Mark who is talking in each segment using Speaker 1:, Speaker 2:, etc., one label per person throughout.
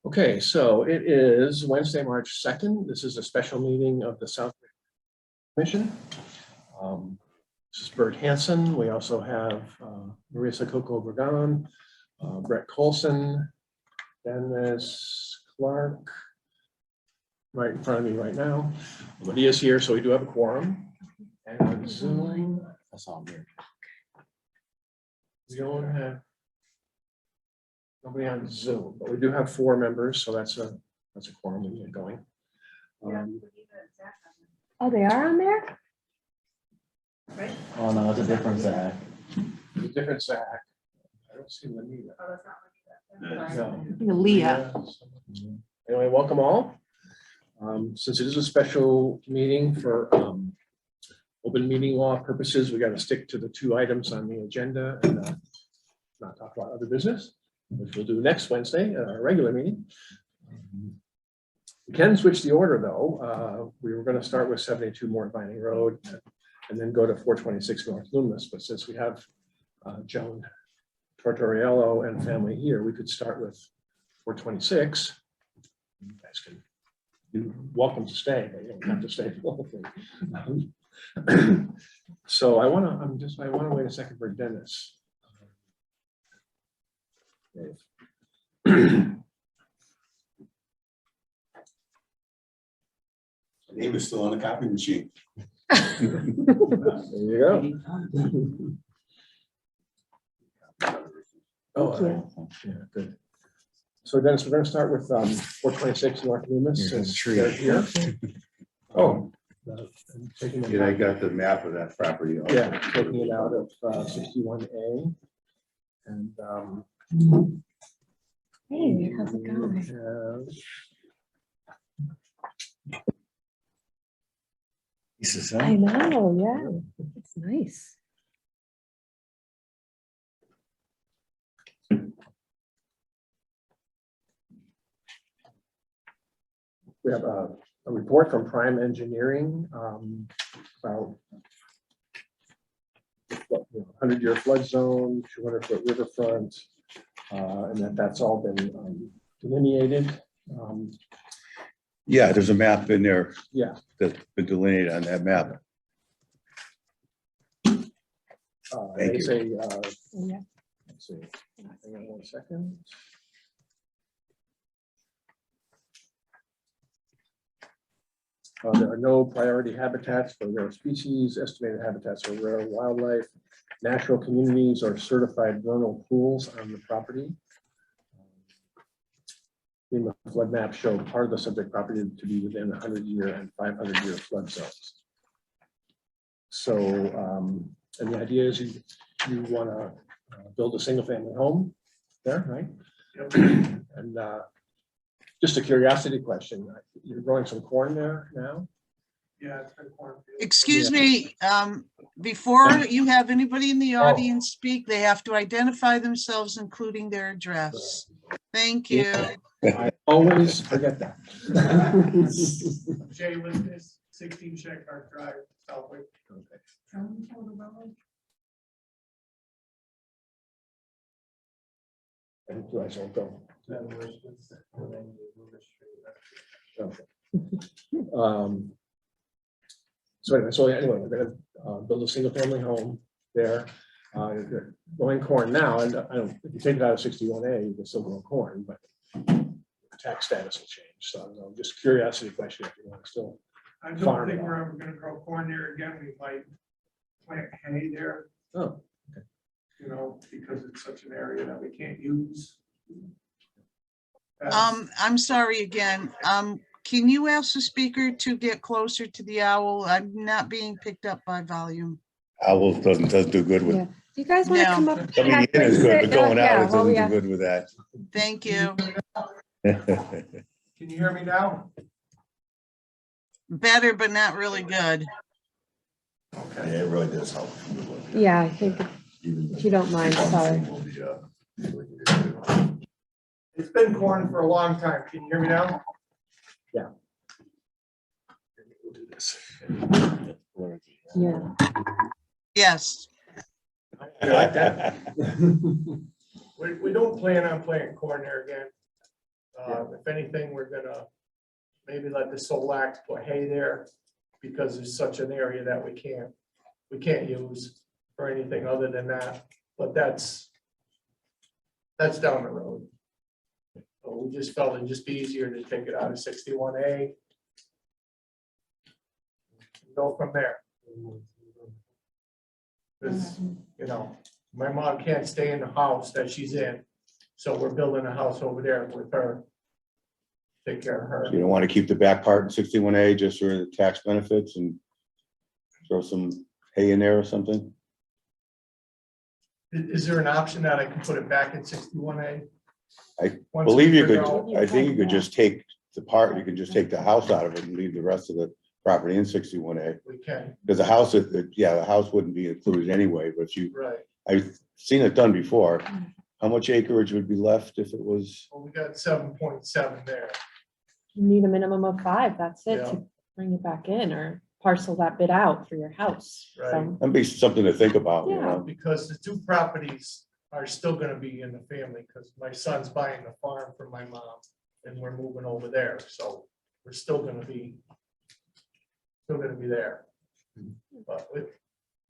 Speaker 1: Okay, so it is Wednesday, March 2nd. This is a special meeting of the South Commission. This is Bert Hansen. We also have Marisa Coco-Bergan, Brett Colson, Dennis Clark, right in front of me right now. Lydia's here, so we do have a quorum. And on Zoom,
Speaker 2: That's all here.
Speaker 1: we don't have nobody on Zoom, but we do have 4 members, so that's a quorum we get going.
Speaker 3: Oh, they are on there?
Speaker 4: Right?
Speaker 2: Oh, no, it's a different Zach.
Speaker 1: The different Zach. I don't see Lenita.
Speaker 4: Oh, that's not what
Speaker 1: No.
Speaker 3: Leah.
Speaker 1: Anyway, welcome all. Since it is a special meeting for open meeting law purposes, we got to stick to the 2 items on the agenda and not talk about other business, which we'll do next Wednesday at our regular meeting. We can switch the order though. We were going to start with 72 Morton Vining Road and then go to 426 North Loomis. But since we have Joan Tortoriello and family here, we could start with 426. You guys can, you're welcome to stay, but you don't have to stay for the whole thing. So I want to wait a second for Dennis.
Speaker 5: Name is still on the copy machine.
Speaker 1: There you go. Oh, yeah, good. So Dennis, we're going to start with 426 North Loomis.
Speaker 2: Here's
Speaker 1: Since
Speaker 2: a tree.
Speaker 1: they're here. Oh. I'm taking them
Speaker 5: Yeah, I
Speaker 1: out.
Speaker 5: got the map of that property. also.
Speaker 1: Yeah, taking it out of 61A. And
Speaker 3: Hey, how's it
Speaker 1: we
Speaker 3: going?
Speaker 1: have-
Speaker 3: I know, yeah, it's nice.
Speaker 1: We have a report from Prime Engineering about 100-year flood zone, 200-foot riverfront, and that's all been delineated.
Speaker 5: Yeah, there's a map in there.
Speaker 1: Yeah.
Speaker 5: That's been delineated on that map. Thank
Speaker 1: They
Speaker 5: you.
Speaker 1: say,
Speaker 3: Yeah.
Speaker 1: let's see, hang on 1 second. There are no priority habitats for rare species, estimated habitats for rare wildlife, natural communities or certified vernal pools on the property. FEMA flood maps show part of the subject property to be within 100-year and 500-year flood zones. So, and the idea is you want to build a single-family home there, right? And just a curiosity question, you're growing some corn there now?
Speaker 6: Yeah, it's been cornfield.
Speaker 4: Excuse me, before you have anybody in the audience speak, they have to identify themselves, including their address. Thank you.
Speaker 1: I always forget that.
Speaker 6: Jay Liskus, 16 Sheckhart Drive, Southwick.
Speaker 1: And you guys won't go. Okay. So anyway, we're gonna build a single family home there. They're growing corn now, and I don't, if you take it out of 61A, you can still grow corn, but the tax status will change. So I'm just curiosity question if you want to still.
Speaker 6: I don't
Speaker 1: Farm
Speaker 6: think
Speaker 1: it
Speaker 6: we're ever gonna grow corn there again. We might plant hay there,
Speaker 1: Oh,
Speaker 6: you know, because it's such an area that we can't use.
Speaker 4: I'm sorry again. Can you ask the speaker to get closer to the owl? I'm not being picked up by volume.
Speaker 5: Owl doesn't do good with,
Speaker 3: Yeah. Do you guys want to
Speaker 4: No.
Speaker 3: come up?
Speaker 5: coming in is good, but going out, it doesn't
Speaker 3: yeah.
Speaker 5: do good with that.
Speaker 4: Thank you.
Speaker 6: Can you hear me now?
Speaker 4: Better, but not really good.
Speaker 5: Okay, it really does help.
Speaker 3: Yeah, I think if you don't mind, sorry.
Speaker 6: It's been corn for a long time. Can you hear me now?
Speaker 3: Yeah.
Speaker 4: Yes.
Speaker 6: You like that? We don't plan on planting corn there again. If anything, we're gonna maybe let the Solax put hay there because there's such an area that we can't use for anything other than that, but that's down the road. So we just felt it'd just be easier to take it out of 61A. Go from there. Because, you know, my mom can't stay in the house that she's in, so we're building a house over there with her. Take care of her.
Speaker 5: You don't want to keep the back part in 61A just for the tax benefits and throw some hay in there or something?
Speaker 6: Is there an option that I can put it back in 61A?
Speaker 5: I
Speaker 6: Once we
Speaker 5: Believe you
Speaker 6: figure
Speaker 5: could,
Speaker 6: out-
Speaker 5: I think you could just take the part, you can just take the house out of it and leave the rest of the property in 61A.
Speaker 6: We can,
Speaker 5: Because the house, yeah, the house wouldn't be included anyway, but
Speaker 6: right.
Speaker 5: I've seen it done before. How much acreage would be left if it was?
Speaker 6: Well, we got 7.7 there.
Speaker 3: You need a minimum of 5, that's it,
Speaker 6: Yeah.
Speaker 3: to bring it back in or parcel that bit out for your house. So,
Speaker 6: Right.
Speaker 5: That'd be something to think about, you
Speaker 3: Yeah.
Speaker 5: know?
Speaker 6: Because the two properties are still gonna be in the family, because my son's buying the farm from my mom, and we're moving over there, so we're still gonna be there. But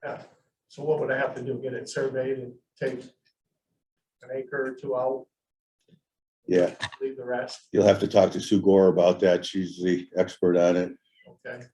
Speaker 6: yeah, so what would I have to do? Get it surveyed and take an acre or two out,
Speaker 5: Yeah,
Speaker 6: leave the rest,
Speaker 5: you'll have to talk to Sue Gore about that. She's the expert on it.
Speaker 6: okay?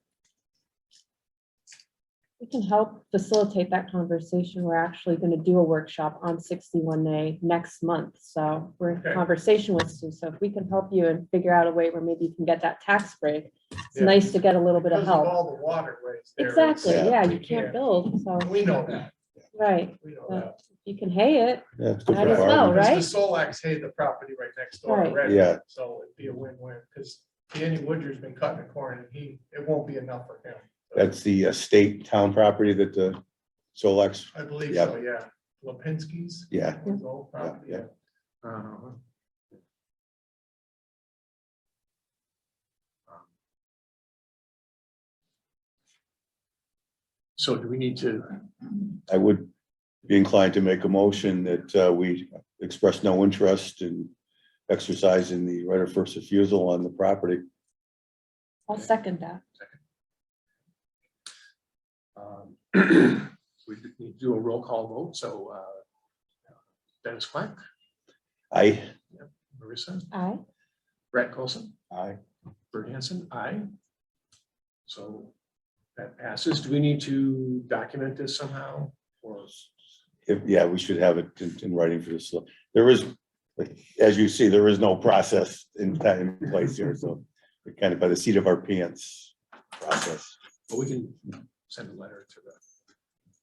Speaker 3: we can help facilitate that conversation. We're actually going to do a workshop on 61A next month. So we're in
Speaker 6: Okay.
Speaker 3: conversation with Sue. So if we can help you and figure out a way where maybe you can get that tax break, it's
Speaker 6: Yeah.
Speaker 3: nice to get a little bit of
Speaker 6: Because of
Speaker 3: help.
Speaker 6: all the waterways there.
Speaker 3: Exactly,
Speaker 6: it's-
Speaker 3: yeah,
Speaker 6: we
Speaker 3: you can't build, so,
Speaker 6: We know that,
Speaker 3: right,
Speaker 6: we know
Speaker 3: But-
Speaker 6: that.
Speaker 3: you can hay it,
Speaker 5: Yeah, it's good
Speaker 3: Might
Speaker 5: for
Speaker 3: as well,
Speaker 5: farming.
Speaker 3: right?
Speaker 6: Because the Solax had the property right next door
Speaker 3: Right.
Speaker 6: already.
Speaker 5: Yeah.
Speaker 6: So it'd be a win-win, because Danny Woodger's been cutting the corn and it won't be enough for him.
Speaker 5: That's the state town property that the Solex,
Speaker 6: I believe
Speaker 5: Yeah.
Speaker 6: so, yeah. Lipinski's.
Speaker 5: yeah.
Speaker 6: His old property,
Speaker 5: Yeah.
Speaker 1: Uh, So do we need to,
Speaker 5: I would be inclined to make a motion that we express no interest in exercising the right of first refusal on the property.
Speaker 3: I'll second that.
Speaker 1: we need to do a roll call vote, so Dennis Clark,
Speaker 5: I,
Speaker 1: Marissa,
Speaker 3: Aye.
Speaker 1: Brett Colson,
Speaker 5: I,
Speaker 1: Bert Hanson, aye. So that passes. Do we need to document this somehow? Or
Speaker 5: yeah, we should have it in writing for this. There is, as you see, there is no process in place here, so we're kind of by the seat of our pants process.
Speaker 1: but we can send a letter to the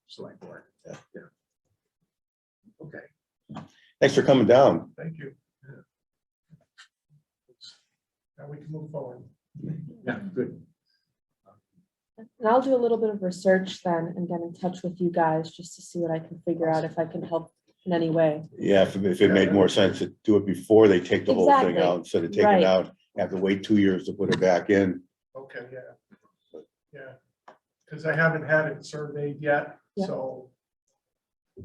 Speaker 1: select board.
Speaker 5: Yeah.
Speaker 1: Okay.
Speaker 5: Thanks for coming down.
Speaker 6: Thank you. Now we can move forward.
Speaker 1: Yeah, good.
Speaker 3: And I'll do a little bit of research then and get in touch with you guys just to see what I can figure out, if I can help in any way.
Speaker 5: Yeah, if it made more sense to do it before they take the whole thing
Speaker 3: Exactly.
Speaker 5: out, instead of taking
Speaker 3: Right.
Speaker 5: it out, have to wait 2 years to put it back in.
Speaker 6: Okay, yeah. Yeah, because I haven't had it surveyed yet,
Speaker 3: Yeah.
Speaker 6: so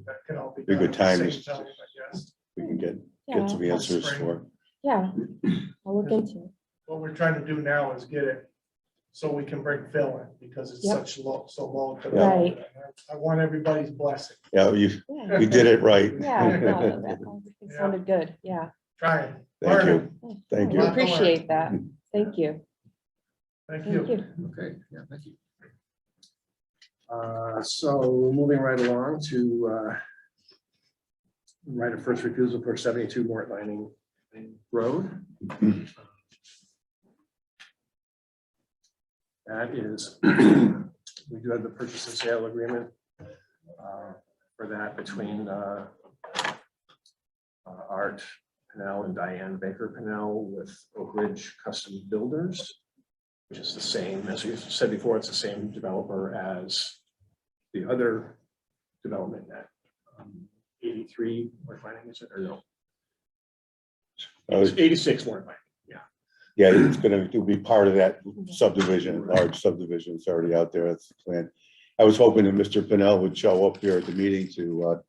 Speaker 6: that can all be
Speaker 5: Be a
Speaker 6: done
Speaker 5: good
Speaker 6: at the
Speaker 5: time
Speaker 6: same
Speaker 5: to-
Speaker 6: time, I guess.
Speaker 5: We can get
Speaker 3: Yeah,
Speaker 5: some answers for.
Speaker 3: yeah, I'll look into it.
Speaker 6: What we're trying to do now is get it so we can bring Phil in, because it's
Speaker 3: Yep.
Speaker 6: such low, so low. to the
Speaker 3: Right.
Speaker 6: level. I want everybody's blessing,
Speaker 5: Yeah, you
Speaker 3: Yeah,
Speaker 5: did it right.
Speaker 3: yeah, no, that everything
Speaker 6: Yeah.
Speaker 3: sounded good, yeah.
Speaker 6: trying.
Speaker 5: Thank you.
Speaker 6: learning.
Speaker 5: Thank
Speaker 3: We
Speaker 5: you.
Speaker 3: appreciate that. Thank you.
Speaker 6: Thank
Speaker 3: Thank
Speaker 6: you.
Speaker 3: you.
Speaker 1: Okay, yeah, thank you. So moving right along to right of first refusal for 72 Mort Lining Road. That is, we do have the purchase and sale agreement for that between Art Pennell and Diane Baker Pennell with Oak Ridge Custom Builders, which is the same, as you said before, it's the same developer as the other development at 83 Mort Lining, is it, or no?
Speaker 5: Uh,
Speaker 1: 86 Mort Lining.
Speaker 5: Yeah, it'll be part of that subdivision, large subdivision. It's already out there. That's the plan. I was hoping that Mr. Pennell would show up here at the meeting to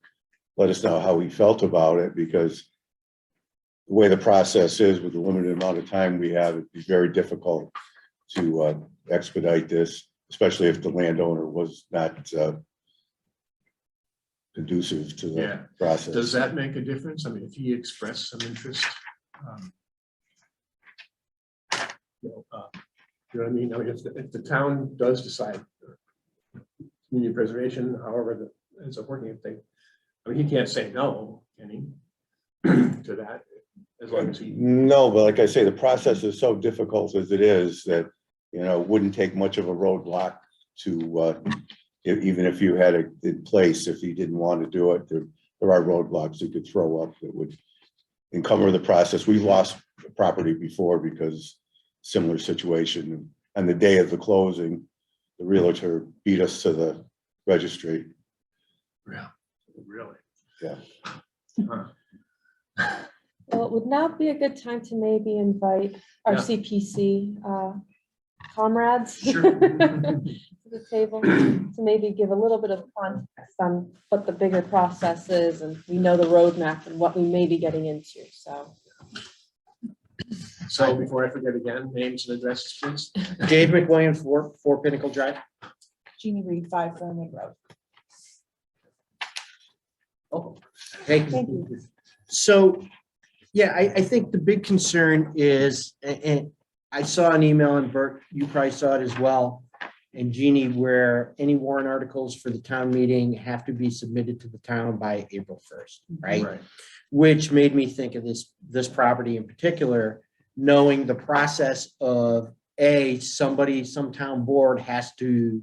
Speaker 5: let us know how he felt about it, because the way the process is with the limited amount of time we have, it'd be very difficult to expedite this, especially if the landowner was not conducive to
Speaker 1: Yeah.
Speaker 5: the process.
Speaker 1: Does that make a difference? I mean, if he expressed some interest. You know what I mean? I mean, if the town does decide community preservation, however, that ends up working, if they, I mean, he can't say no, can he? To that, as long as he.
Speaker 5: No, but like I say, the process is so difficult as it is that, you know, it wouldn't take much of a roadblock to, even if you had it in place, if you didn't want to do it, there are roadblocks you could throw up that would encumber the process. We've lost property before because similar situation. On the day of the closing, the realtor beat us to the registry.
Speaker 1: Yeah, really?
Speaker 5: Yeah.
Speaker 1: Huh.
Speaker 3: Well, it would not be a good time to maybe invite our
Speaker 1: Yeah.
Speaker 3: CPC comrades
Speaker 1: Sure.
Speaker 3: to the table to maybe give a little bit of context on what the bigger process is, and we know the roadmap and what we may be getting into, so.
Speaker 1: So before I forget again, names and addresses, please.
Speaker 7: Dave McWilliam, 4 Pinnacle Drive.
Speaker 8: Jeannie Reed, 5 Fernwood Road.
Speaker 7: Oh, hey.
Speaker 3: Thank you.
Speaker 7: So, yeah, I think the big concern is, and I saw an email, and Bert, you probably saw it as well, and Jeannie, where any warrant articles for the town meeting have to be submitted to the town by April 1st, right? Which made me think of this property in particular, knowing the process of some town board has to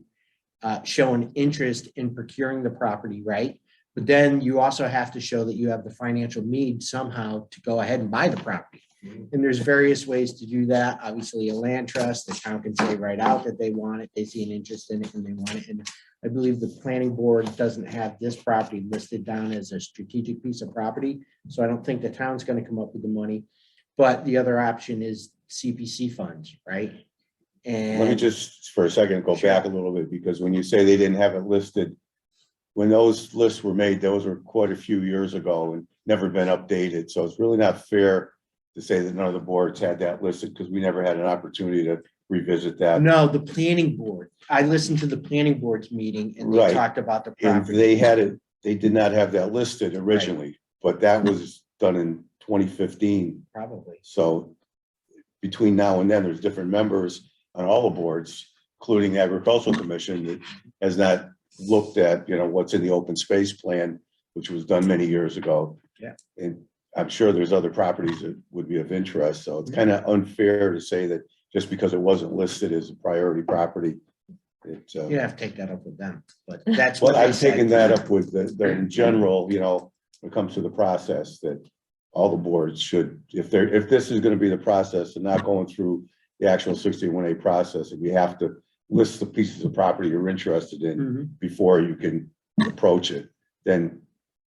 Speaker 7: show an interest in procuring the property, right? But then you also have to show that you have the financial need somehow to go ahead and buy the property. And there's various ways to do that. Obviously, a land trust, the town can say right out that they want it, they see an interest in it and they want it. And I believe the planning board doesn't have this property listed down as a strategic piece of property. So I don't think the town's gonna come up with the money. But the other option is CPC funds, right?
Speaker 5: Let me
Speaker 7: And
Speaker 5: just for a second go back a little bit, because when you say they didn't have it listed, when those lists were made, those were quite a few years ago and never been updated. So it's really not fair to say that none of the boards had that listed, because we never had an opportunity to revisit that.
Speaker 7: no, the planning board, I listened to the planning board's meeting and they
Speaker 5: Right.
Speaker 7: talked about the
Speaker 5: And
Speaker 7: property.
Speaker 5: they had it, they did not have that listed originally, but that was done in 2015.
Speaker 7: Probably.
Speaker 5: So between now and then, there's different members on all the boards, including the Agricultural Commission, that has not looked at, you know, what's in the open space plan, which was done many years ago.
Speaker 7: Yeah.
Speaker 5: And I'm sure there's other properties that would be of interest. So it's kind of unfair to say that just because it wasn't listed as a priority property. It,
Speaker 7: You have to take that up with them, but that's
Speaker 5: well,
Speaker 7: what they
Speaker 5: I've taken
Speaker 7: said.
Speaker 5: that up with the in general, you know, when it comes to the process, that all the boards should, if this is gonna be the process and not going through the actual 61A process, and you have to list the pieces of property you're interested in
Speaker 7: Mhm.
Speaker 5: before you can approach it, then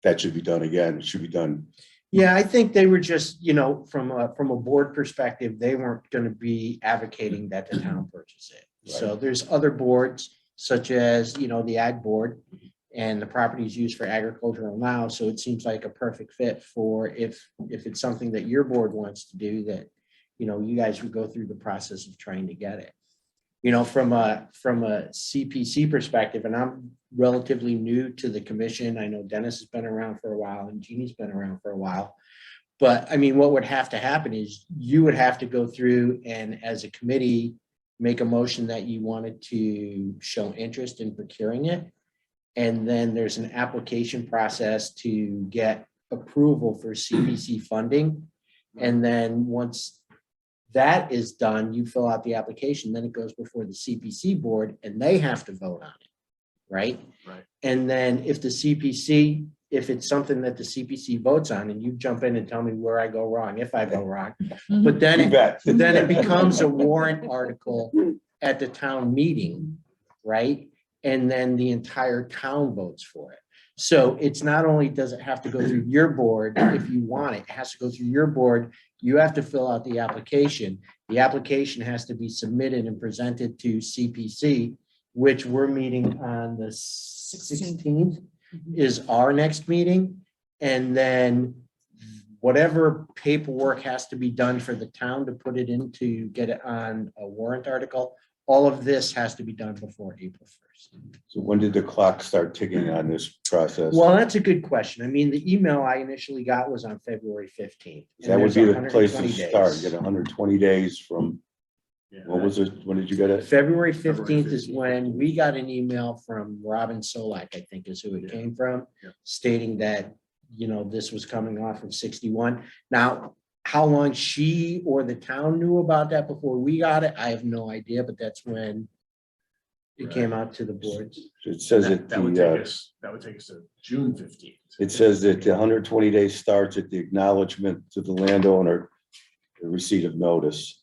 Speaker 5: that should be done again. It should be done.
Speaker 7: Yeah, I think they were just, you know, from a board perspective, they weren't gonna be advocating that the town purchase it. So there's other boards such as, you know, the ag board, and the property is used for agricultural now, so it seems like a perfect fit for if it's something that your board wants to do, that, you know, you guys would go through the process of trying to get it. You know, from a CPC perspective, and I'm relatively new to the commission. I know Dennis has been around for a while and Jeannie's been around for a while. But I mean, what would have to happen is you would have to go through and as a committee, make a motion that you wanted to show interest in procuring it. And then there's an application process to get approval for CPC funding. And then once that is done, you fill out the application, then it goes before the CPC board and they have to vote on it, right?
Speaker 1: Right.
Speaker 7: And then if it's something that the CPC votes on, and you jump in and tell me where I go wrong, if I go wrong, but then
Speaker 5: You bet.
Speaker 7: then it becomes a warrant article at the town meeting, right? And then the entire town votes for it. So it's not only does it have to go through your board if you want it, it has to go through your board. You have to fill out the application. The application has to be submitted and presented to CPC, which we're meeting on the 16th is our next meeting. And then whatever paperwork has to be done for the town to put it in to get it on a warrant article, all of this has to be done before April 1st.
Speaker 5: So when did the clock start ticking on this process?
Speaker 7: Well, that's a good question. I mean, the email I initially got was on February 15th. and
Speaker 5: That would
Speaker 7: there's
Speaker 5: be the place to
Speaker 7: 120
Speaker 5: start,
Speaker 7: days.
Speaker 5: get 120 days from, what was it, when did you get it?
Speaker 7: February
Speaker 1: February
Speaker 7: 15th is
Speaker 1: 15th.
Speaker 7: when we got an email from Robin Solak, I think is who it
Speaker 1: Yeah.
Speaker 7: came from,
Speaker 1: Yeah.
Speaker 7: stating that, this was coming off of 61. Now, how long she or the town knew about that before we got it, I have no idea, but that's when it came out to the boards.
Speaker 5: It says
Speaker 1: That
Speaker 5: that
Speaker 1: would take us, to June 15th.
Speaker 5: it says that the 120 days starts at the acknowledgement to the landowner, the receipt of notice.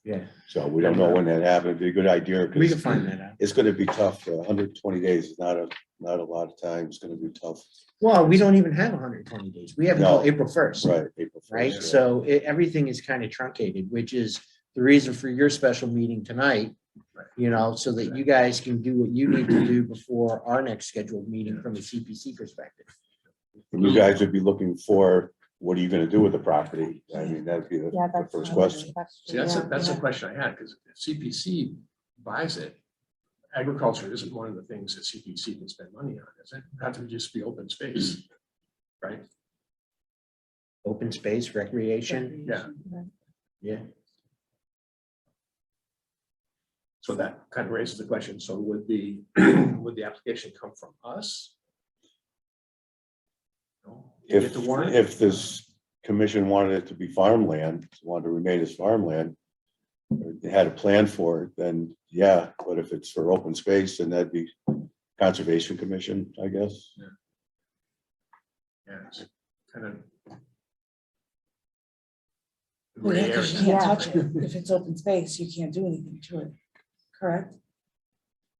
Speaker 7: Yeah,
Speaker 5: So we don't know when that happened. It'd be a good idea,
Speaker 7: we can
Speaker 5: because
Speaker 7: find that out.
Speaker 5: it's gonna be tough. 120 days is not a lot of time. It's gonna be tough.
Speaker 7: Well, we don't even have 120 days. We have until
Speaker 5: No.
Speaker 7: April 1st.
Speaker 5: Right, April 1st.
Speaker 7: Right?
Speaker 5: yeah.
Speaker 7: So everything is kind of truncated, which is the reason for your special meeting tonight.
Speaker 1: Right.
Speaker 7: So that you guys can do what you need to do before our next scheduled meeting from a CPC perspective.
Speaker 5: And you guys would be looking for, what are you gonna do with the property? I mean, that'd be the
Speaker 3: Yeah,
Speaker 5: the
Speaker 3: that's.
Speaker 5: first
Speaker 3: another
Speaker 5: question.
Speaker 1: See, that's
Speaker 3: yeah,
Speaker 1: a
Speaker 3: yeah.
Speaker 1: question I had, because if CPC buys it, agriculture isn't one of the things that CPC can spend money on, is it? It have to just be open space, right?
Speaker 7: Open space, recreation.
Speaker 1: Yeah,
Speaker 7: Yeah.
Speaker 1: so that kind of raises the question, so would the, would the application come from us? No? To get
Speaker 5: If,
Speaker 1: the warrant?
Speaker 5: if this commission wanted it to be farmland, wanted to remain as farmland, or they had a plan for it, then yeah, but if it's for open space, then that'd be Conservation Commission, I guess.
Speaker 1: Yeah, it's kind of.
Speaker 8: Well, yeah,
Speaker 1: gray
Speaker 8: because you
Speaker 1: area.
Speaker 8: can't touch it. If it's open space, you can't do anything to it. Correct?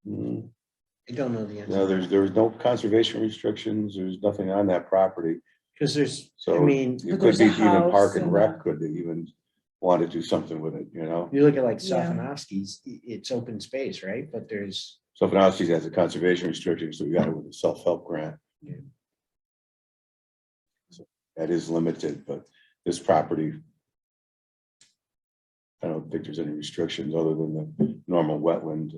Speaker 5: Mm,
Speaker 7: I don't know the answer.
Speaker 5: No, there's no conservation restrictions, there's nothing on that property,
Speaker 7: Because I
Speaker 5: so
Speaker 7: mean,
Speaker 5: it
Speaker 8: But
Speaker 5: could
Speaker 8: there's
Speaker 5: be
Speaker 8: a
Speaker 5: even Park
Speaker 8: house
Speaker 5: and
Speaker 8: and
Speaker 5: Rec
Speaker 8: a-
Speaker 5: could even want to do something with it, you know?
Speaker 7: you look at like
Speaker 8: Yeah.
Speaker 7: Sofinovsky's, it's open space, right? But there's,
Speaker 5: So for now, she has a conservation restriction, so we got it with a self-help grant.
Speaker 7: Yeah.
Speaker 5: So that is limited, but this property, I don't think there's any restrictions other than the normal wetland.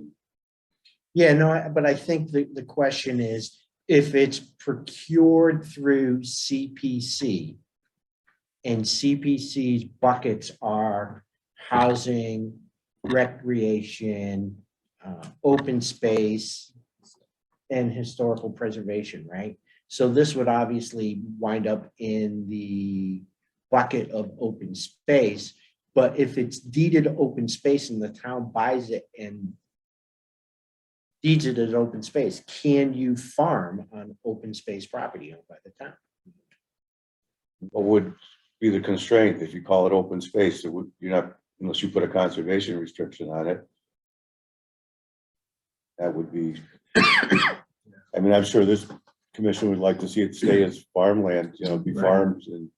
Speaker 7: yeah, no, but I think the question is, if it's procured through CPC and CPC's buckets are housing, recreation, open space, and historical preservation, right? So this would obviously wind up in the bucket of open space. But if it's deeded open space and the town buys it and deeds it as open space, can you farm on open space property owned by the town?
Speaker 5: What would be the constraint if you call it open space? It would, you're not, unless you put a conservation restriction on it. That would be, I mean, I'm sure this commission would like to see it stay as farmland, be
Speaker 1: Right.
Speaker 5: farms and.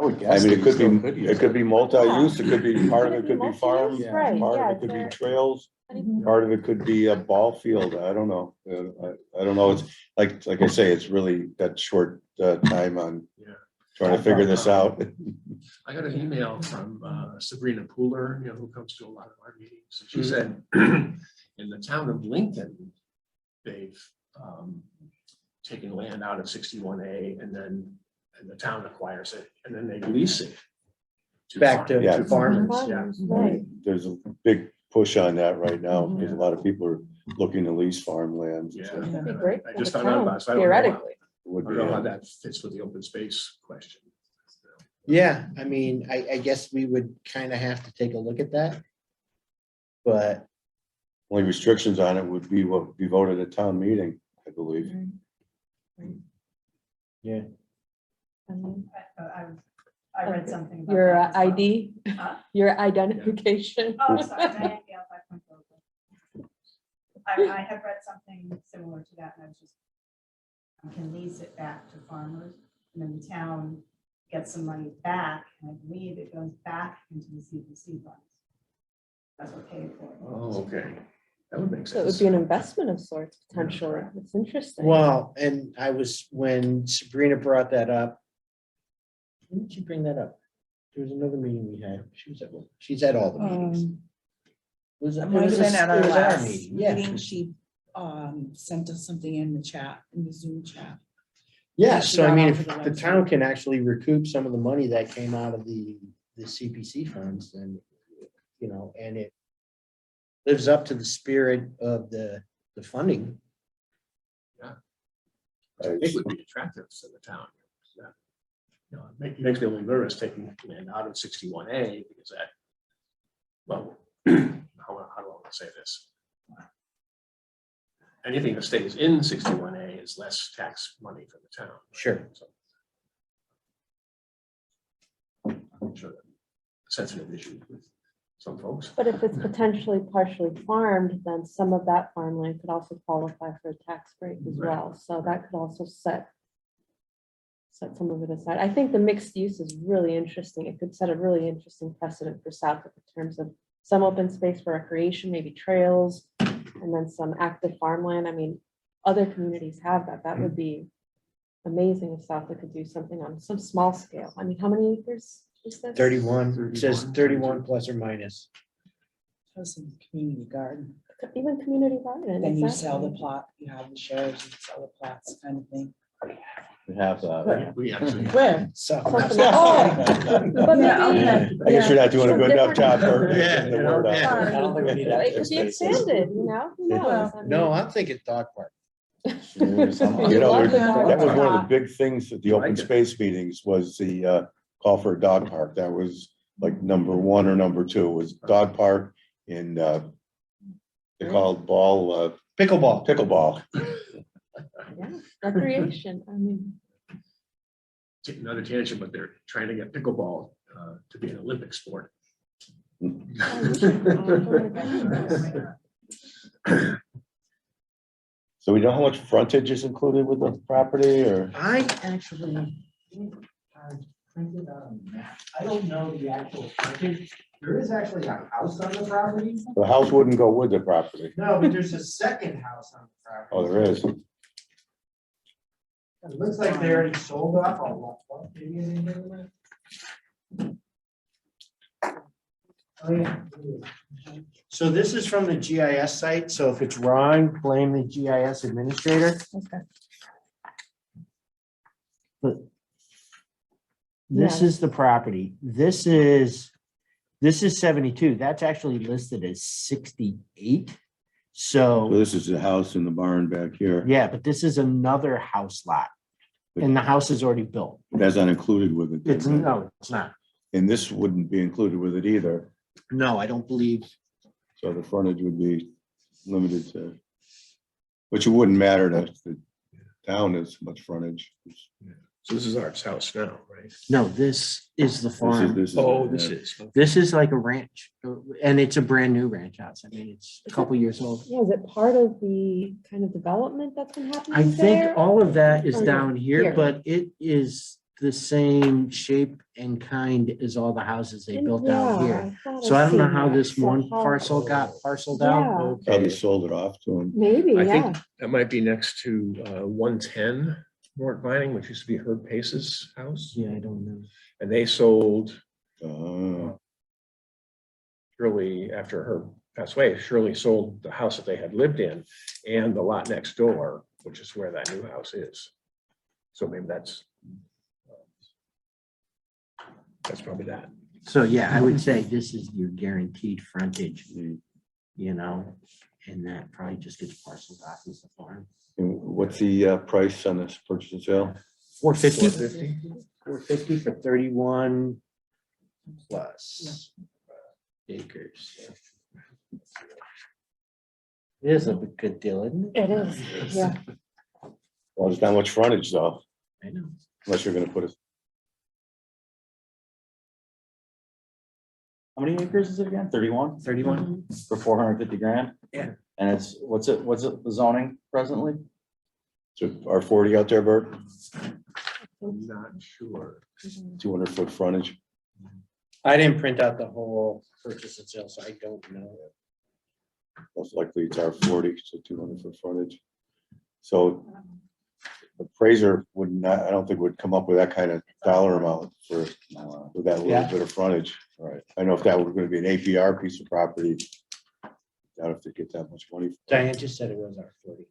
Speaker 2: I would
Speaker 5: I
Speaker 2: guess
Speaker 5: mean,
Speaker 2: that you still could use
Speaker 5: it could be multi-use, it could be, part of it could be
Speaker 3: Multi-use,
Speaker 5: farm,
Speaker 3: right,
Speaker 5: part
Speaker 3: yeah,
Speaker 5: of it could be
Speaker 3: there-
Speaker 5: trails,
Speaker 8: Mhm.
Speaker 5: part of it could be a ball field, I don't know. I don't know, it's like I say, it's really that short time on
Speaker 1: Yeah.
Speaker 5: trying to figure this out.
Speaker 1: I got an email from Sabrina Pooler, who comes to a lot of our meetings. And she said, in the town of Lincoln, they've taken land out of 61A and the town acquires it and then they lease it.
Speaker 7: Back to
Speaker 5: Yeah.
Speaker 7: farmers.
Speaker 3: Farmers, right.
Speaker 5: There's a big push on that right now, because a lot of people are looking to lease farmlands.
Speaker 1: Yeah.
Speaker 3: That'd be great
Speaker 1: I
Speaker 3: for
Speaker 1: just
Speaker 3: the
Speaker 1: found out
Speaker 3: town,
Speaker 1: about it, so I don't know how-
Speaker 3: theoretically.
Speaker 5: Would
Speaker 1: I
Speaker 5: be,
Speaker 1: don't know how that fits with the open space question.
Speaker 7: Yeah, I mean, I guess we would kind of have to take a look at that. But
Speaker 5: only restrictions on it would be what would be voted at town meeting, I believe.
Speaker 7: yeah,
Speaker 9: I read something. about
Speaker 3: Your
Speaker 9: that as well.
Speaker 3: ID,
Speaker 9: Huh?
Speaker 3: your identification.
Speaker 9: Oh, sorry, Diane Gale, 5.0. I have read something similar to that, and I was just, you can lease it back to farmers, and then the town gets some money back, and I believe it goes back into the CPC funds. That's what paid for it.
Speaker 1: Oh, okay. That would make
Speaker 3: So it would
Speaker 1: sense.
Speaker 3: be an investment of sorts, potentially. It's interesting.
Speaker 7: Well, and when Sabrina brought that up. When did she bring that up? There was another meeting we had. She's at all the meetings.
Speaker 8: It might have been at our
Speaker 7: It was
Speaker 8: last
Speaker 7: meeting, yeah.
Speaker 8: meeting. She sent us something in the chat, in the Zoom chat.
Speaker 7: Yeah,
Speaker 8: She
Speaker 7: so I
Speaker 8: got
Speaker 7: mean,
Speaker 8: onto
Speaker 7: if
Speaker 8: the
Speaker 7: the town
Speaker 8: website.
Speaker 7: can actually recoup some of the money that came out of the CPC funds, then, you know, and it lives up to the spirit of the funding.
Speaker 1: I think would be attractive to the town. Yeah. You know, it makes me a little nervous taking land out of 61A because that, well, how do I want to say this? Anything that stays in 61A is less tax money for the town.
Speaker 7: Sure.
Speaker 1: So, I'm sure that's a sensitive issue with some folks.
Speaker 3: But if it's potentially partially farmed, then some of that farmland could also qualify for a tax break as
Speaker 1: Right.
Speaker 3: well. So that could also set some of it aside. I think the mixed use is really interesting. It could set a really interesting precedent for Southwick in terms of some open space for recreation, maybe trails, and then some active farmland. I mean, other communities have that. That would be amazing if Southwick could do something on some small scale. I mean, how many acres is this?
Speaker 7: 31, it says 31 plus or minus.
Speaker 8: Has some community garden.
Speaker 3: Even community garden.
Speaker 8: Then you sell the
Speaker 3: exactly.
Speaker 8: plot, you have the shares, you sell the plots kind of thing.
Speaker 2: We have that.
Speaker 1: We actually.
Speaker 8: Where?
Speaker 7: So.
Speaker 3: Something like- oh, but
Speaker 8: Yeah,
Speaker 3: maybe-
Speaker 8: okay.
Speaker 5: I guess you're not doing a good enough job. Bert,
Speaker 7: Yeah,
Speaker 5: getting the
Speaker 7: you know,
Speaker 5: word out.
Speaker 7: yeah.
Speaker 2: I don't think we need that.
Speaker 3: It could be expanded, you know? Who knows? I
Speaker 7: No,
Speaker 3: mean-
Speaker 7: I'm thinking dog park.
Speaker 2: Sure, somehow.
Speaker 5: You know,
Speaker 3: Love the
Speaker 5: that
Speaker 3: dog
Speaker 5: was one of the
Speaker 3: park.
Speaker 5: big things at the open
Speaker 1: Like it.
Speaker 5: space meetings was the call for a dog park. That was like number one or number two was dog park in they called ball
Speaker 7: Pickleball.
Speaker 5: pickleball.
Speaker 3: Yeah, recreation, I mean.
Speaker 1: Take another tangent, but they're trying to get pickleball to be an Olympic sport.
Speaker 5: So we know how much frontage is included with the property or?
Speaker 7: I actually. Printed out a map. I don't know the actual frontage. There is actually a house on the property.
Speaker 5: The house wouldn't go with the property.
Speaker 7: No, but there's a second house on the property.
Speaker 5: Oh, there is.
Speaker 7: It looks like they already sold off a lot. Maybe anything like that? Oh, yeah. So this is from the GIS site, so if it's wrong, blame the GIS administrator.
Speaker 3: Okay.
Speaker 7: But this
Speaker 3: Yeah.
Speaker 7: is the property. This is 72. That's actually listed as 68.
Speaker 5: So
Speaker 7: So,
Speaker 5: this is the house in the barn back here.
Speaker 7: yeah, but this is another house lot. And the house is already built.
Speaker 5: That's not included with it.
Speaker 7: It's, no, it's not.
Speaker 5: And this wouldn't be included with it either.
Speaker 7: No, I don't believe.
Speaker 5: So the frontage would be limited to, which it wouldn't matter to the town as much frontage.
Speaker 1: So this is Art's house now, right?
Speaker 7: No, this is the farm.
Speaker 5: This is.
Speaker 1: Oh, this is.
Speaker 7: This is like a ranch, and it's a brand new ranch house. I mean, it's a couple years old.
Speaker 3: Yeah, is it part of the kind of development that's been happening
Speaker 7: I
Speaker 3: there?
Speaker 7: think all of that is
Speaker 3: Oh, yeah,
Speaker 7: down here,
Speaker 3: here.
Speaker 7: but it is the same shape and kind as all the houses they built out
Speaker 3: Yeah,
Speaker 7: here.
Speaker 3: thought
Speaker 7: So I don't know
Speaker 3: seen
Speaker 7: how
Speaker 3: that.
Speaker 7: this
Speaker 3: So
Speaker 7: one
Speaker 3: how-
Speaker 7: parcel got parceled
Speaker 3: Yeah.
Speaker 7: out.
Speaker 5: Probably sold it off to him.
Speaker 3: Maybe,
Speaker 1: I
Speaker 3: yeah.
Speaker 1: think that might be next to 110 North Vining, which used to be Herb Pace's house.
Speaker 7: Yeah, I don't know.
Speaker 1: And they sold
Speaker 5: Oh,
Speaker 1: Shirley, after Herb passed away, Shirley sold the house that they had lived in and the lot next door, which is where that new house is. So maybe that's probably that.
Speaker 7: So yeah, I would say this is your guaranteed frontage, you know, and that probably just gets parceled off as the farm.
Speaker 5: and what's the price on this purchase and sale?
Speaker 7: 450.
Speaker 1: 450?
Speaker 7: 450 for 31 plus acres. It is a good deal, isn't it?
Speaker 3: It is, yeah.
Speaker 5: Well, there's not much frontage though,
Speaker 7: I know.
Speaker 5: unless you're gonna put a,
Speaker 2: How many acres is it again? 31
Speaker 7: 31.
Speaker 2: for 450 grand?
Speaker 7: Yeah.
Speaker 2: And it's, what's it the zoning presently?
Speaker 5: so R40 out there, Bert,
Speaker 1: I'm not sure.
Speaker 5: 200-foot frontage.
Speaker 7: I didn't print out the whole purchase and sale, so I don't know.
Speaker 5: Most likely it's R40, so 200 for frontage. So appraiser would not, I don't think would come up with that kind of dollar amount for, with that little
Speaker 7: Yeah.
Speaker 5: bit of frontage. Right. I know if that were gonna be an APR piece of property, I doubt if they get that much money. for it.
Speaker 7: Diane just said it was R40.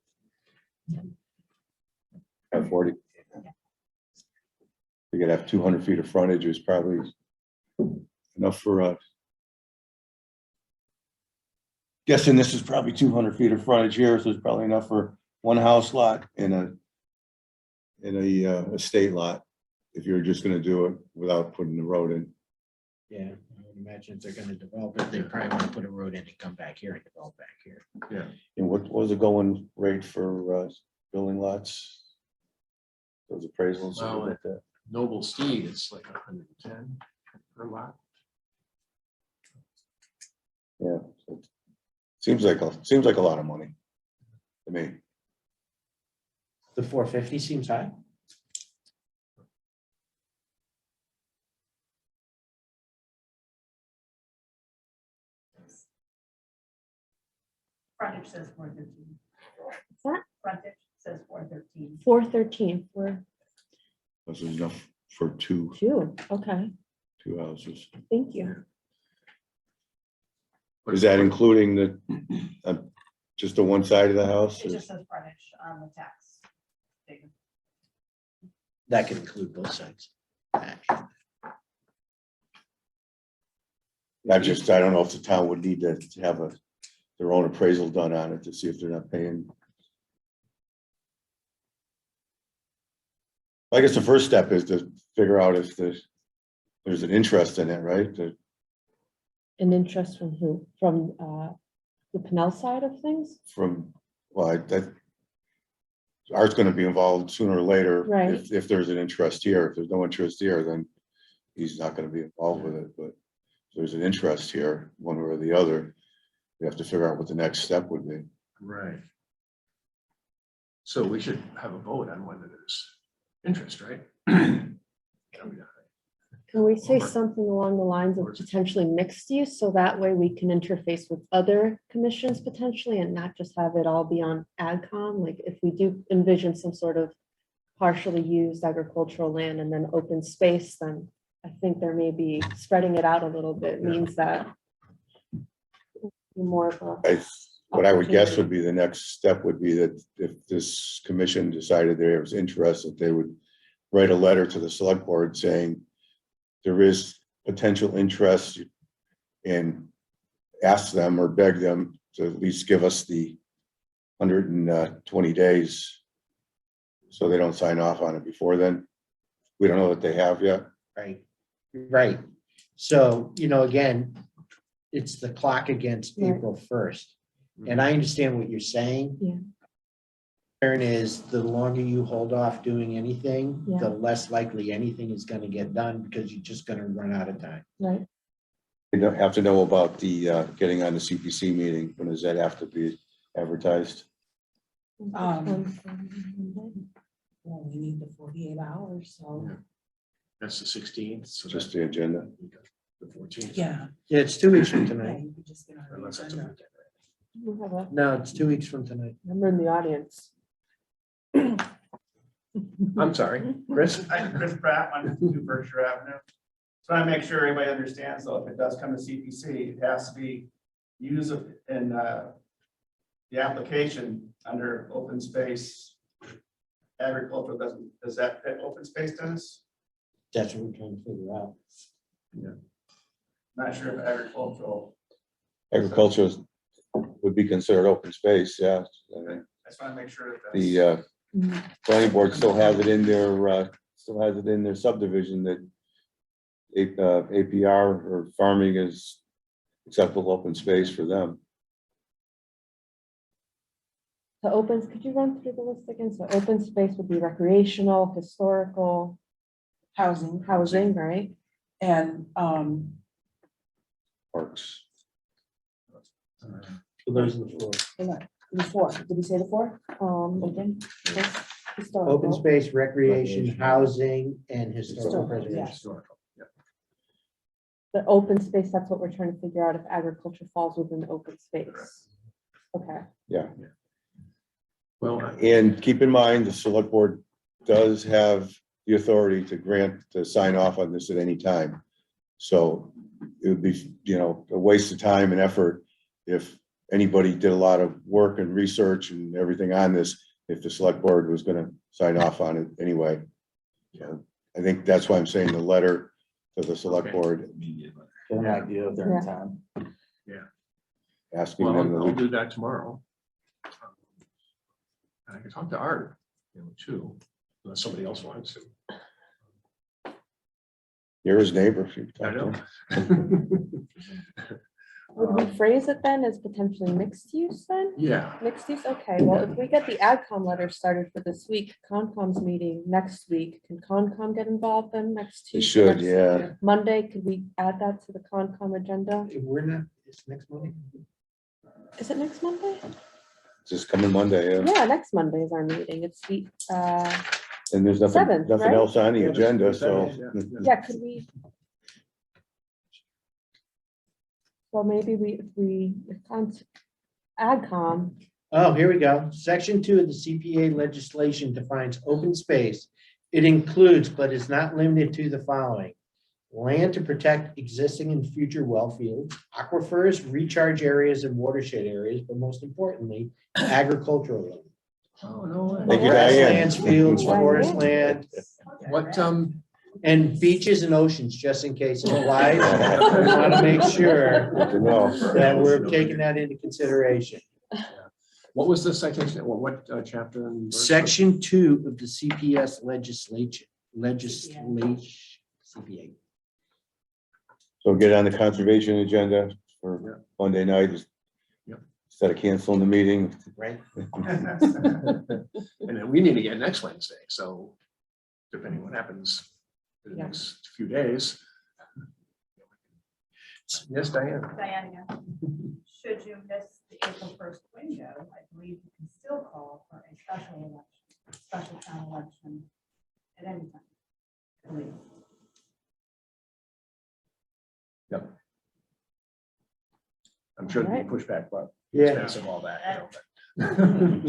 Speaker 5: At 40. You could have 200 feet of frontage is probably enough for guessing this is probably 200 feet of frontage here, so it's probably enough for one house lot in a estate lot, if you're just gonna do it without putting the road in.
Speaker 7: Yeah, I would imagine if they're gonna develop it, they probably want to put a road in and come back here and develop back here.
Speaker 5: And what was the going rate for building lots? Those appraisals.
Speaker 1: Well,
Speaker 5: like that?
Speaker 1: Noble Steed, it's like 110 per lot.
Speaker 5: Yeah. so it Seems like a lot of money to me.
Speaker 7: The 450 seems high.
Speaker 9: Frontage says 413.
Speaker 3: What's that?
Speaker 9: Frontage says 413.
Speaker 3: 413 for
Speaker 5: This is enough for two
Speaker 3: June. Okay,
Speaker 5: houses.
Speaker 3: thank you.
Speaker 5: Is that including the, just the one side of the house?
Speaker 9: It just says frontage on the tax. statement.
Speaker 7: That could include both sides.
Speaker 5: I don't know if the town would need to have their own appraisal done on it to see if they're not paying. I guess the first step is to figure out if there's an interest in it, right?
Speaker 3: An interest from who? From the Pinell side of things?
Speaker 5: Art's gonna be involved sooner or later.
Speaker 3: Right.
Speaker 5: If there's an interest here. If there's no interest here, then he's not gonna be involved with it, but if there's an interest here, one way or the other, we have to figure out what the next step would be.
Speaker 1: Right. So we should have a vote on whether there's interest, right?
Speaker 3: Can we say something along the lines of potentially mixed use, so that way we can interface with other commissions potentially and not just have it all be on AgCom? Like if we do envision some sort of partially used agricultural land and then open space, then I think there may be spreading it out a little bit means that more of a,
Speaker 5: What I would guess would be the next step would be that if this commission decided there was interest, that they would write a letter to the select board saying there is potential interest, and ask them or beg them to at least give us the 120 days so they don't sign off on it before then. We don't know what they have yet.
Speaker 7: Right, right. So, again, it's the clock against
Speaker 3: Right.
Speaker 7: April 1st. And I understand what you're saying.
Speaker 3: Yeah.
Speaker 7: Concern is the longer you hold off doing anything,
Speaker 3: Yeah.
Speaker 7: the less likely anything is gonna get done because you're just gonna run out of time.
Speaker 3: right?
Speaker 5: We don't have to know about the getting on the CPC meeting. When does that have to be advertised?
Speaker 8: Well, we need the 48 hours, so,
Speaker 1: Yeah. That's the 16th, so
Speaker 5: Just
Speaker 1: just
Speaker 5: the agenda.
Speaker 1: the 14th.
Speaker 8: yeah.
Speaker 7: Yeah, it's 2 weeks from
Speaker 8: Yeah,
Speaker 7: tonight.
Speaker 8: you could just get on the
Speaker 1: Unless it's a
Speaker 8: agenda.
Speaker 1: weekend.
Speaker 3: We have a
Speaker 7: No, it's 2 weeks from tonight.
Speaker 3: member in the audience.
Speaker 1: I'm sorry, Chris?
Speaker 10: I'm Chris Pratt, 152 Berkshire Avenue. So I make sure everybody understands, though, if it does come to CPC, it has to be used in the application under open space. Agricultural does that fit open space, Dennis?
Speaker 7: That's what we're trying to figure out.
Speaker 10: Not sure if agricultural,
Speaker 5: Agriculture would be considered open space, yeah.
Speaker 10: I just want to make sure that that's.
Speaker 5: The planning board still has it in their subdivision that APR or farming is acceptable open space for them.
Speaker 3: The opens, could you run through the list again? So open space would be recreational, historical,
Speaker 8: Housing
Speaker 3: housing, right?
Speaker 8: and,
Speaker 5: Parks.
Speaker 7: So those are the four.
Speaker 8: the four, did we say the four?
Speaker 3: Open. Historical.
Speaker 7: Open space, recreation,
Speaker 1: Recreation.
Speaker 7: housing, and historical
Speaker 8: Historical,
Speaker 7: preservation.
Speaker 8: yeah.
Speaker 1: Historical, yeah.
Speaker 3: The open space, that's what we're trying to figure out if agriculture falls within open space. Okay,
Speaker 1: Well,
Speaker 5: And keep in mind, the select board does have the authority to grant, to sign off on this at any time. So it would be, a waste of time and effort if anybody did a lot of work and research and everything on this, if the select board was gonna sign off on it anyway. So I think that's why I'm saying the letter to the select
Speaker 1: Okay.
Speaker 5: board,
Speaker 2: Get an idea of their
Speaker 3: Yeah.
Speaker 2: intent.
Speaker 5: asking
Speaker 1: well,
Speaker 5: them
Speaker 1: I'll
Speaker 5: to,
Speaker 1: do that tomorrow. And I can talk to Art, too, unless somebody else wants to.
Speaker 5: you're his neighbor. if you
Speaker 1: I
Speaker 5: talk to
Speaker 1: know.
Speaker 5: him.
Speaker 3: would we phrase it then as potentially mixed use then?
Speaker 1: Yeah,
Speaker 3: Mixed use, okay, well, if we get the AdCom letter started for this week, Concom's meeting next week, can Concom get involved then next
Speaker 5: They
Speaker 3: Tuesday?
Speaker 5: should,
Speaker 3: next
Speaker 5: yeah.
Speaker 3: Monday, could we add that to the Concom agenda?
Speaker 7: We're not, it's next Monday.
Speaker 3: Is it next Monday?
Speaker 5: Just coming Monday, yeah.
Speaker 3: Yeah, next Monday is our meeting, it's the,
Speaker 5: And there's nothing,
Speaker 3: Seventh,
Speaker 5: nothing
Speaker 3: right?
Speaker 5: else on the
Speaker 1: Yeah,
Speaker 5: agenda,
Speaker 1: the
Speaker 5: so.
Speaker 1: seventh,
Speaker 3: yeah, could we? Well, maybe AdCom,
Speaker 7: Oh, here we go. Section 2 of the CPA legislation defines open space. It includes, but is not limited to the following: land to protect existing and future well fields, aquifers, recharge areas and watershed areas, but most importantly, agricultural land.
Speaker 1: oh, no way.
Speaker 5: Thank you, Diane.
Speaker 7: Grasslands, fields,
Speaker 3: Diane.
Speaker 7: forest land,
Speaker 1: What,
Speaker 7: and beaches and oceans, just in case it applies. We want to make sure
Speaker 5: Good to know.
Speaker 7: that we're taking that into consideration.
Speaker 1: what was the citation, what chapter? and verse?
Speaker 7: Section 2 of the CPS legislation, CPA.
Speaker 5: So get on the conservation agenda for
Speaker 1: Yeah.
Speaker 5: Monday night.
Speaker 1: Yep.
Speaker 5: Instead of canceling the meeting.
Speaker 7: Right.
Speaker 1: And then we need to get next Wednesday, so depending what happens in the
Speaker 3: Yeah.
Speaker 1: next few days. Yes, Diane?
Speaker 9: Diane again. Should you miss the April 1st window, I believe you can still call for a special town election at any time. I believe.
Speaker 1: I'm sure
Speaker 3: Alright.
Speaker 1: the pushback, but
Speaker 7: Yeah.
Speaker 1: expensive, all that. but-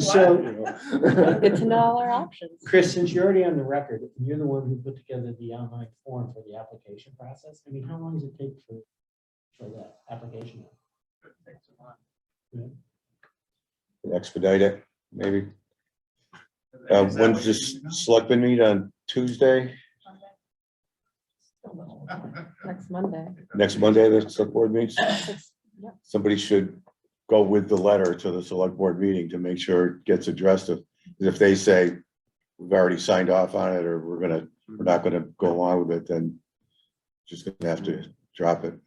Speaker 7: So-
Speaker 1: You know.
Speaker 3: good to know all our options.
Speaker 7: Chris, since you're already on the record, and you're the one who put together the online form for the application process, I mean, how long does it take for that application?
Speaker 5: Expedite it, maybe.
Speaker 10: Is that what
Speaker 5: When's
Speaker 10: you
Speaker 5: this
Speaker 10: need to know?
Speaker 5: selectmen meet on Tuesday?
Speaker 3: Next Monday.
Speaker 5: Next Monday, the select board meets?
Speaker 3: Yep.
Speaker 5: Somebody should go with the letter to the select board meeting to make sure it gets addressed. If they say, we've already signed off on it, or we're not gonna go along with it, then just gonna have to drop it.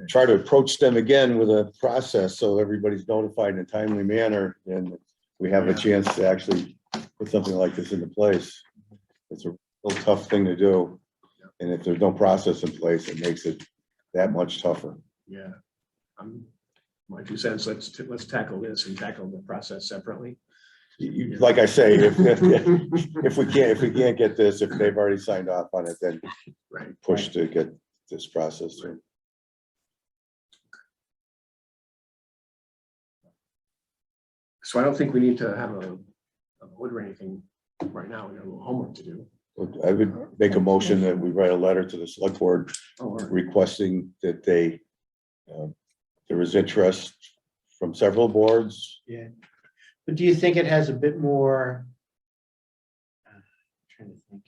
Speaker 5: Try to approach them again with a process, so everybody's notified in a timely manner, and we have a
Speaker 1: Yeah.
Speaker 5: chance to actually put something like this into place. It's a real tough thing to do, and if there's no process in place, it makes it that much tougher.
Speaker 1: Yeah. My 2 cents, let's tackle this and tackle the process separately.
Speaker 5: Like I say, if we can't get this, if they've already signed off on it, then
Speaker 1: Right.
Speaker 5: push to get this process through.
Speaker 1: So I don't think we need to have a vote or anything right now. We have a little homework to do.
Speaker 5: I would make a motion that we write a letter to the select board
Speaker 1: Oh, all right.
Speaker 5: requesting that there is interest from several boards.
Speaker 7: Yeah. But do you think it has a bit more? Trying to think.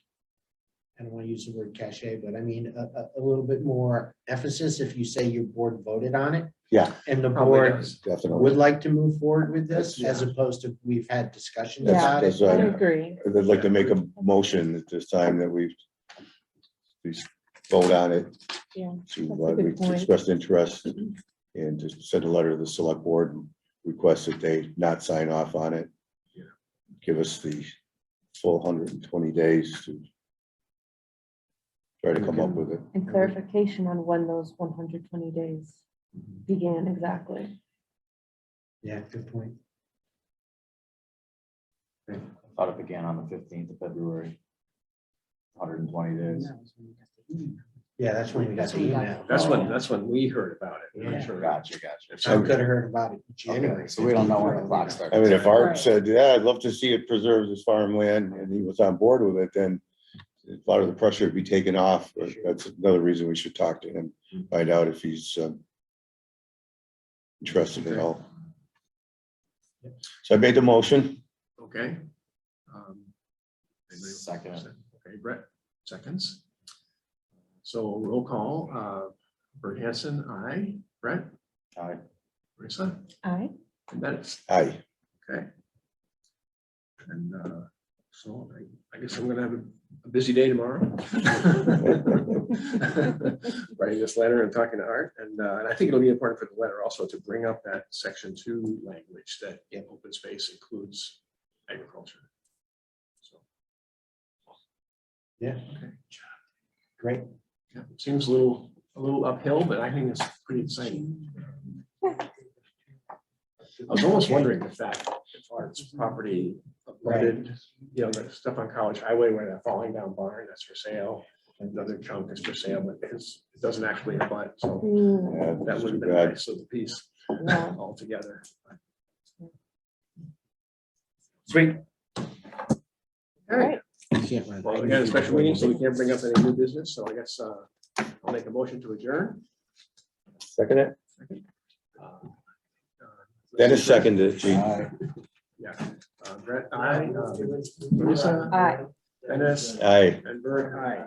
Speaker 7: I don't want to use the word cachet, but I mean, a little bit more emphasis if you say your board voted on it.
Speaker 5: Yeah.
Speaker 7: And the
Speaker 1: Probably
Speaker 7: board
Speaker 1: does.
Speaker 5: Definitely.
Speaker 7: would like to move forward with this,
Speaker 1: Yeah.
Speaker 7: as opposed to we've had discussions
Speaker 5: That's-
Speaker 7: about
Speaker 5: that's
Speaker 7: it.
Speaker 5: right.
Speaker 3: I agree.
Speaker 5: I'd like to make a motion at this time that we vote on it.
Speaker 3: Yeah,
Speaker 5: To
Speaker 3: that's a good
Speaker 5: we
Speaker 3: point.
Speaker 5: expressed interest and to send a letter to the select board and request that they not sign off on it.
Speaker 1: Yeah.
Speaker 5: Give us the full 120 days to try to come up with it.
Speaker 3: And clarification on when those 120 days began exactly.
Speaker 7: Yeah, good point.
Speaker 2: I thought it began on the 15th of February. 120 days.
Speaker 7: Yeah, that's when we got the email.
Speaker 1: That's when we heard about it. I'm
Speaker 7: Yeah.
Speaker 1: sure.
Speaker 2: Gotcha.
Speaker 7: I could have heard about it in January.
Speaker 2: Okay, so we don't know when the clock starts.
Speaker 5: I mean, if Art
Speaker 8: Right.
Speaker 5: said, yeah, I'd love to see it preserved as farmland, and he was on board with it, then a lot of the pressure would be taken off. But that's another reason we should talk to him, find out if he's interested at all. So I made the motion.
Speaker 1: Okay. Anybody-
Speaker 2: Second.
Speaker 1: Okay, Brett, seconds. So roll call, Bert Hanson, aye. Brett,
Speaker 2: Aye.
Speaker 1: Marissa,
Speaker 3: Aye.
Speaker 1: and Dennis.
Speaker 5: Aye.
Speaker 1: Okay. And so I guess I'm gonna have a busy day tomorrow. Writing this letter and talking to Art, and I think it'll be important for the letter also to bring up that section 2 language that open space includes agriculture. So,
Speaker 7: Yeah.
Speaker 1: okay.
Speaker 7: Great.
Speaker 1: Yeah, it seems a little uphill, but I think it's pretty exciting. I was almost wondering if Art's property abutted, the stuff on College Highway where that falling down barn, that's for sale. Another chunk is for sale, but it doesn't actually abut, so
Speaker 3: Hmm,
Speaker 5: Yeah,
Speaker 1: that
Speaker 5: that's
Speaker 1: would
Speaker 5: too
Speaker 1: have been
Speaker 5: bad.
Speaker 1: nice of the piece
Speaker 3: yeah.
Speaker 1: altogether.
Speaker 7: Sweet.
Speaker 1: All right,
Speaker 7: Can't run.
Speaker 1: well, we got a special meeting, so we can't bring up any new business, so I guess I'll make a motion to adjourn.
Speaker 5: Second it?
Speaker 1: Uh,
Speaker 5: Dennis seconded it, Gene.
Speaker 2: Aye.
Speaker 1: Yeah, Brett, aye. Marissa,
Speaker 3: Aye.
Speaker 1: Dennis,
Speaker 5: Aye.
Speaker 1: and Bert, aye.